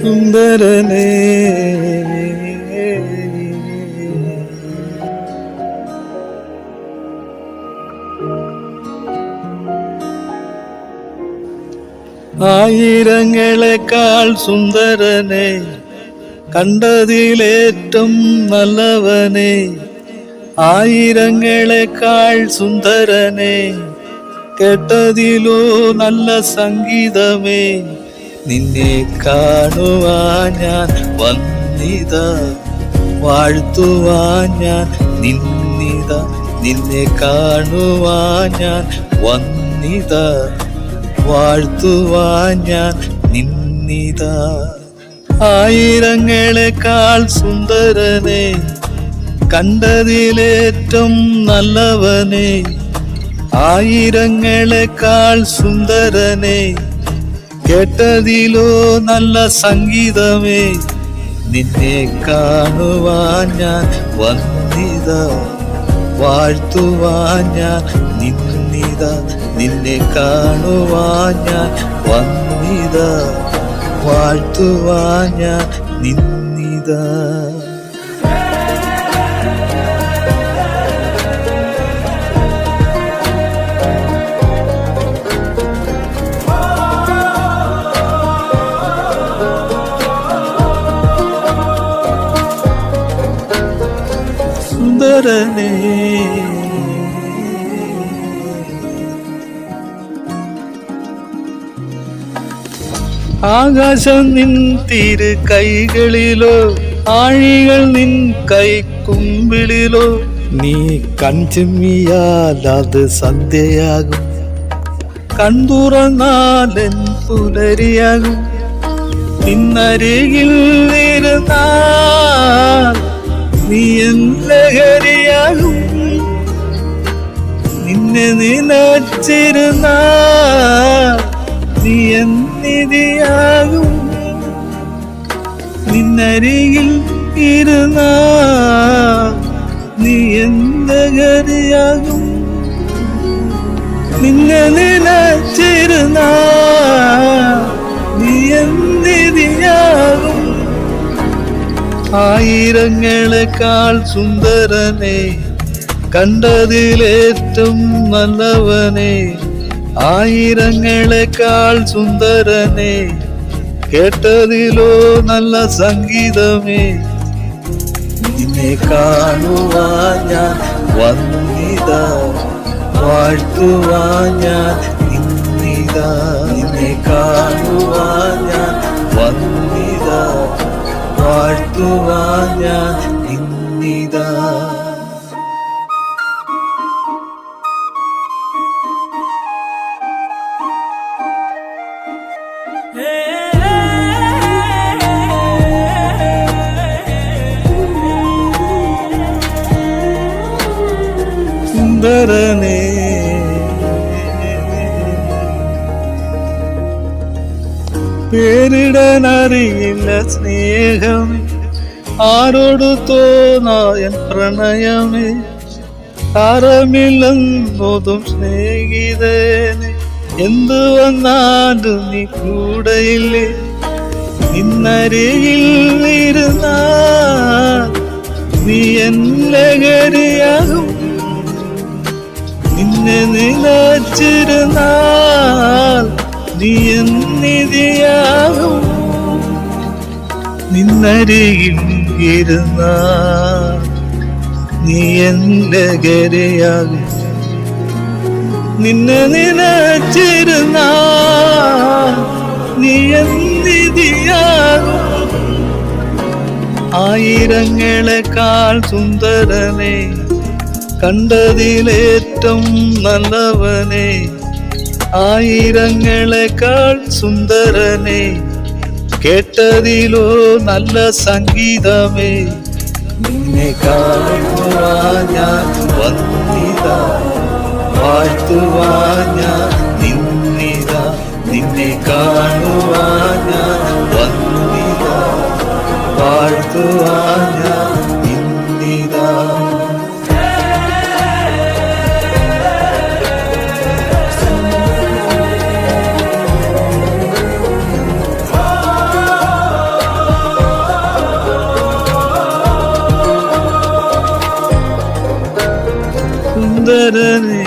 സുന്ദരനേ ആയിരങ്ങളെക്കാൾ സുന്ദരനെ കണ്ടതിലേറ്റം നല്ലവനെ ആയിരങ്ങളെക്കാൾ സുന്ദരനെ കേട്ടതിലോ നല്ല സംഗീതമേ നിന്നെ കാണുവാൻ ഞാൻ വന്നിതാ വാഴ്ത്തുവാൻ ഞാൻ നിന്നിതാ നിന്നെ കാണുവാൻ ഞാൻ വന്നിതാ വാഴ്ത്തുവാൻ ഞാൻ നിന്നിതാ ആയിരങ്ങളെക്കാൾ സുന്ദരനെ കണ്ടതിലേറ്റം നല്ലവനെ ആയിരങ്ങളെക്കാൾ സുന്ദരനെ കേട്ടതിലോ നല്ല സംഗീതമേ നിന്നെ കാണുവാൻ ഞാൻ വന്നിതാ വാഴ്ത്തുവാൻ ഞാൻ നിന്നിതാ നിന്നെ കാണുവാൻ ഞാൻ വന്നിതാ വാഴ്ത്തുവാൻ ഞാൻ നിന്നിതാ സുന്ദരനേ ആകാശം നിൻ തിരു കൈകളിലോ ആഴികൾ നിൻ കൈക്കുമ്പിളിലോ നീ കൺചെമ്മിയാൽ അത് സന്ധ്യയാകും കൺതുറന്നാലൻ പുലരിയാകും നിന്നരികിൽ ഇരുന്നാൽ നീ എൻ ലഹരിയാകും നിന്നെ നിലച്ചിരുന്നാൽ നീ എന്നിധിയാകും നിന്നരികിൽ ഇരുന്നാൽ നീ എന്നകരിയാകും നിന്നെ നിലച്ചിരുന്നാൽ നീ എന്നിധിയാകും ആയിരങ്ങളെക്കാൾ സുന്ദരനെ കണ്ടതിലേറ്റം നല്ലവനെ ആയിരങ്ങളെക്കാൾ സുന്ദരനെ കേട്ടതിലോ നല്ല സംഗീതമേ നിന്നെ കാണുവാൻ ഞാൻ വന്നിതാ വാഴ്ത്തുവാൻ ഞാൻ നിന്നിതാ നിന്നെ കാണുവാൻ ഞാൻ വന്നിതാ വാഴ്ത്തുവാൻ ഞാൻ നിന്നിതാ സുന്ദരനേ പേരിടാനറിയില്ല സ്നേഹമേ ആരോട് തോന്നായൻ പ്രണയമേ താരമില്ലെന്നോതും സ്നേഹിതനെ എന്തു വന്നാലും നീ കൂടെയില്ലേ നിന്നരികിൽ ഇരുന്നാൽ നീ എൻ ലഹരിയാകും നിന്നെ നിലച്ചിരുന്നാൽ നീ എന്നിധിയാകും നിന്നരികിൽ ഇരുന്നാൽ നീ എൻ ലഹരിയാകും നിന്നെ നിലച്ചിരുന്നാൽ നീ എന്നിധിയാകും ആയിരങ്ങളെക്കാൾ സുന്ദരനെ കണ്ടതിലേറ്റം നല്ലവനെ ആയിരങ്ങളെക്കാൾ സുന്ദരനെ കേട്ടതിലോ നല്ല സംഗീതമേ നിന്നെ കാണുവാൻ ഞാൻ വന്നിതാ വാഴ്ത്തുവാൻ ഞാൻ നിന്നിതാ നിന്നെ കാണുവാൻ ഞാൻ വന്നിതാ വാഴ്ത്തുവാൻ ഞാൻ നിന്നിതാ സുന്ദരനേ